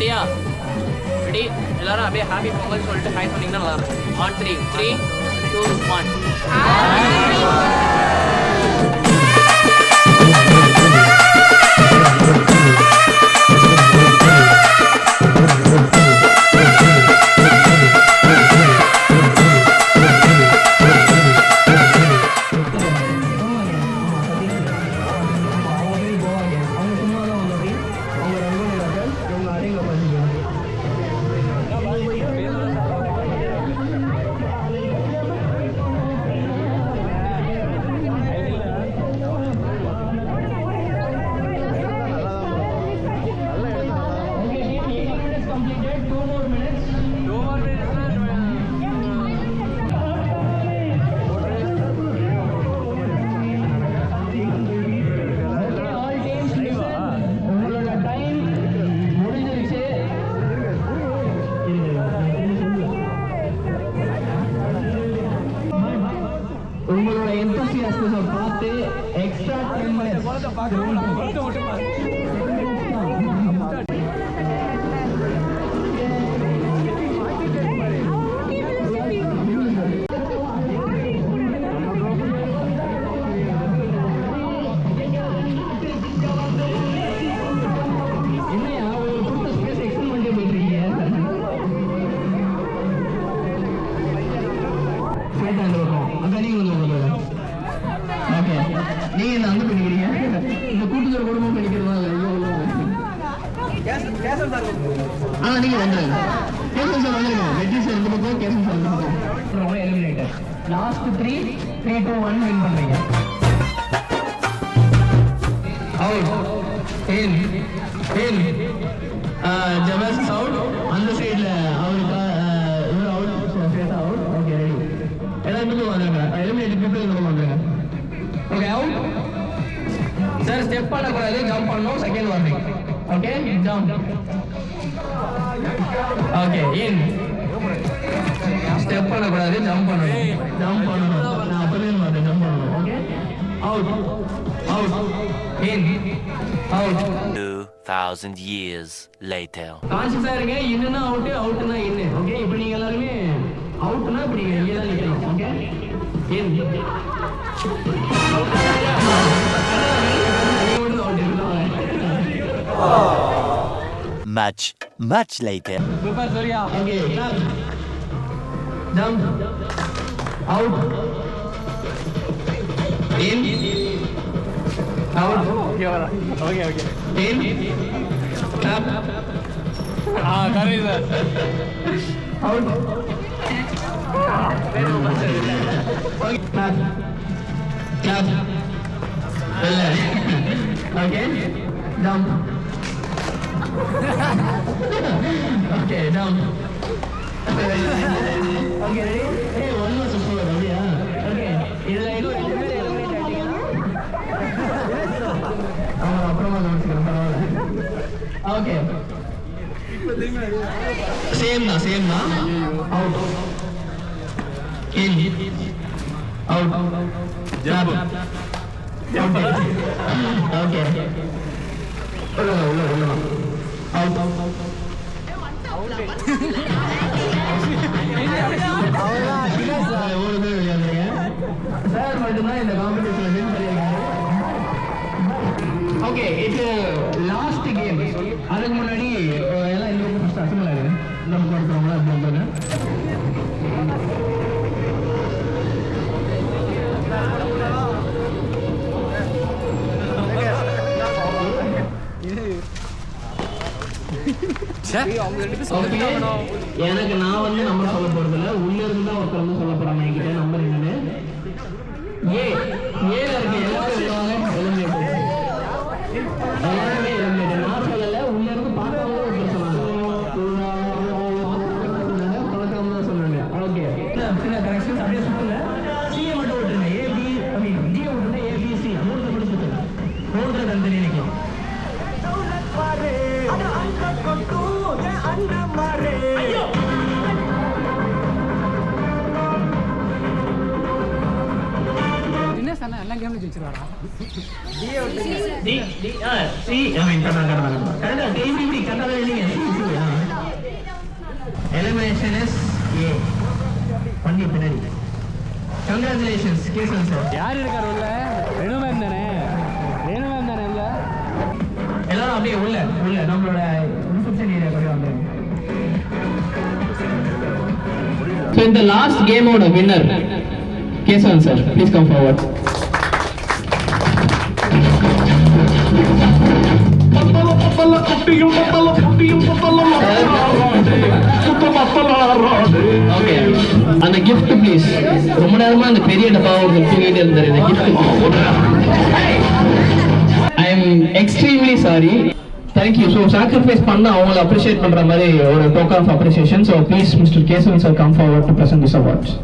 ரெடியா? ரெடி? எல்லாரும் அப்படியே ஹாப்பி பொங்கல் சொல்லிட்டு ஹாய் சொன்னீங்கன்னா நல்லா இருக்கும். ஆன் 3 3 2 1. உங்களோட enthusiasm பார்த்து எக்ஸ்ட்ரா 10 minutes நீங்க அங்க பண்ணிக்கிறீங்க இந்த கூட்டுதல் குடும்பம் பண்ணிக்கிறதுனால நீங்க வந்துருங்க கேசன் சார் வந்துருங்க வெற்றி சார் இந்த பக்கம் கேசன் சார் இந்த பக்கம் எலிமினேட்டர் லாஸ்ட் 3 3 2 1 வின் பண்றீங்க அவுட் இன் ஜபஸ் அவுட் அந்த சைடுல அவருக்கு இவர் அவுட் சேஸ் அவுட் ஓகே ரெடி எல்லாரும் வந்துருங்க எலிமினேட்டர் பீப்பிள் வந்துருங்க ஓகே அவுட் சார் ஸ்டெப் பண்ணக்கூடாது ஜம்ப் பண்ணணும் second warning okay jump okay in step பண்ணக்கூடாது ஜம்ப் பண்ணணும் நான் அப்பவே மாட்டேன் ஜம்ப் பண்ணணும் okay out out in out 2000 years later கான்ஷியஸா இருங்க இன்னும் அவுட் அவுட்னா இன் ஓகே இப்போ நீங்க எல்லாரும் அவுட்னா இப்படி இங்க தான் நிக்கணும் okay in much later Prepare Surya. Okay. Jump. Out. In. Out. Okay. In. Tap. Correct sir. Out. Okay. Tap. Tap. Okay. Jump. Okay, down. Okay, ready? Hey, one more support, yeah. Okay. இதுல இது eliminate ஆயிட்டீங்களா? அப்புறமா கவனிச்சுக்கிறேன் பரவாயில்ல. Okay. Same தான். Out. In. Out. Jump. Okay. உள்ள. Out. Sir மட்டும்தான் இந்த காம்படிஷன்ல வின் பண்ணிருக்காங்க. Okay it's last game. அதுக்கு முன்னாடி எல்லாம் இந்த பக்கம் ஃபர்ஸ்ட் அசம்பிள் ஆகுது. இந்த பக்கம் இருக்கிறவங்க அப்படி வந்தாங்க. எனக்கு நான் வந்து நம்பர் சொல்ல போறது இல்ல உள்ள இருந்து தான் ஒருத்தர் வந்து சொல்ல போறாங்க என்கிட்ட நம்பர் என்னன்னு ஏல இருக்கு எல்லாருமே எலிமினேட் நான் சொல்லல உள்ள இருந்து பார்த்தவங்க ஒருத்தர் சொன்னாங்க பழக்கம் தான் சொன்னாங்க ஓகே சில கரெக்ஷன்ஸ் அப்படியே சொல்லுங்க சிஏ மட்டும் விட்டுருங்க ஏபி ஐ மீன் டி விட்டுருங்க ஏபிசி மூணு மட்டும் சொல்லுங்க மூணு தனித்தனி நினைக்கும் எல்லாம் கேம்ல ஜெயிச்சிருவாரா டி சி ஐ மீன் கரெக்டா இப்படி கரெக்டா இல்லைங்க கங்க்ராச்சுலேஷன்ஸ் கேசவன் சார். யார் இருக்கார் உள்ள? ரேணு மேம் தானே? ரேணு மேம் தானே உள்ள? எல்லாரும் அப்படியே உள்ள நம்மளோட ரிசப்ஷன் ஏரியா கூட வந்துருங்க. So in the last game ஓட winner Kesavan sir, please come forward. Okay, அந்த gift ப்ளீஸ். ரொம்ப நேரமா அந்த பெரிய டப்பாவை தூக்கிட்டே இருந்தாரு. இந்த gift I am extremely sorry. Thank you. So sacrifice பண்ண அவங்களை அப்ரிஷியேட் பண்ற மாதிரி ஒரு token of appreciation. So please mister Kesavan sir come forward to present this awards.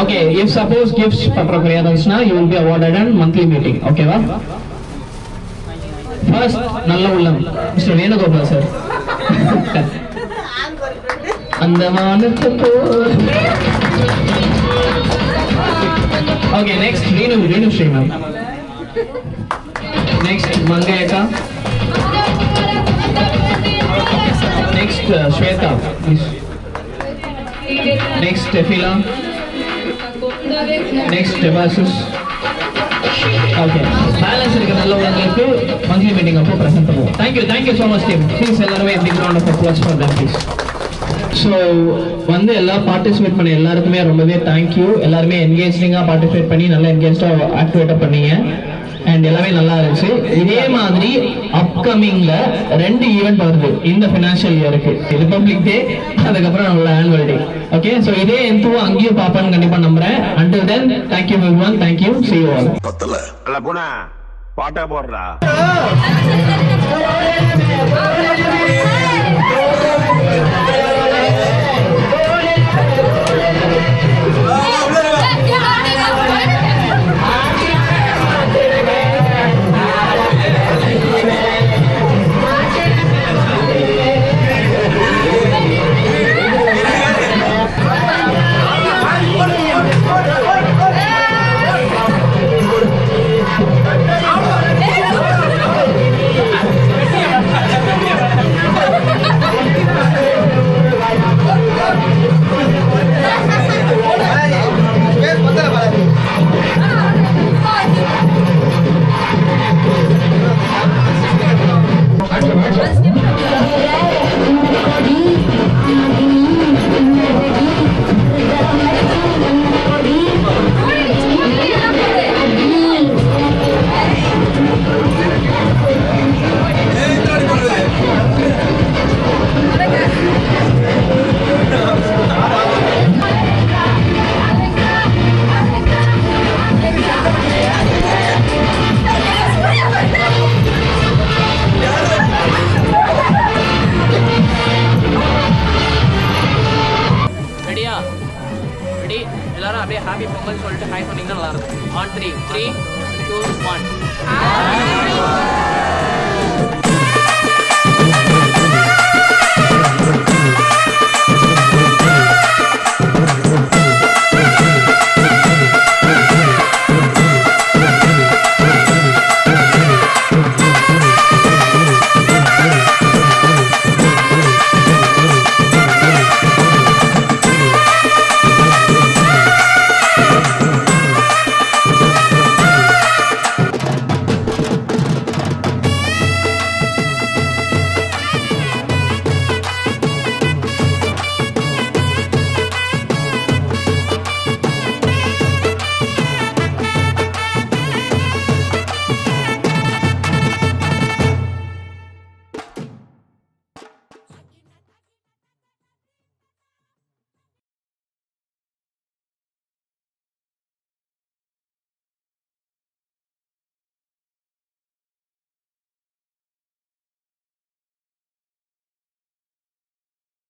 Okay, if suppose gifts பண்றதுக்கு இருந்துச்சுன்னா you will be awarded and monthly meeting. ஓகேவா? First நல்ல உள்ளம் மிஸ்டர் வேணுகோபால் சார். அந்த வானத்துக்கு. Okay, next Renu Sri ma'am. Next மங்கையக்கா. Next Shweta please. Next டெஃபிலா. Next Debasis. Okay, balance இருக்க நல்ல உள்ளவங்களுக்கு மந்த்லி மீட்டிங் அப்போ ப்ரெசென்ட் பண்ணுவோம். Thank you so much team. Please எல்லாருமே big round of applause for them please. So எல்லாம் பார்ட்டிசிபேட் பண்ண எல்லாருக்குமே ரொம்பவே தேங்க்யூ. எல்லாருமே என்கேஜிங்காக பார்ட்டிசிபேட் பண்ணி நல்லா என்கேஜாக ஆக்டிவேட்டாக பண்ணீங்க அண்ட் எல்லாமே நல்லா இருந்துச்சு. இதே மாதிரி அப்கமிங்ல 2 ஈவெண்ட் வருது இந்த ஃபினான்ஷியல் இயருக்கு. ரிபப்ளிக் டே, அதுக்கப்புறம் நம்மளோட ஆனுவல் டே. ஓகே, ஸோ இதே எந்தோ அங்கேயும் பார்ப்பேன்னு கண்டிப்பாக நம்புறேன். Until then thank you everyone. Thank you. See you all. பாட்டா போடுறா. எல்லாரும் அப்படியே ஹாப்பி பொங்கல் சொல்லிட்டு ஹாய் சொன்னீங்கன்னா நல்லா இருக்கும். On 3, 3, 2, 1.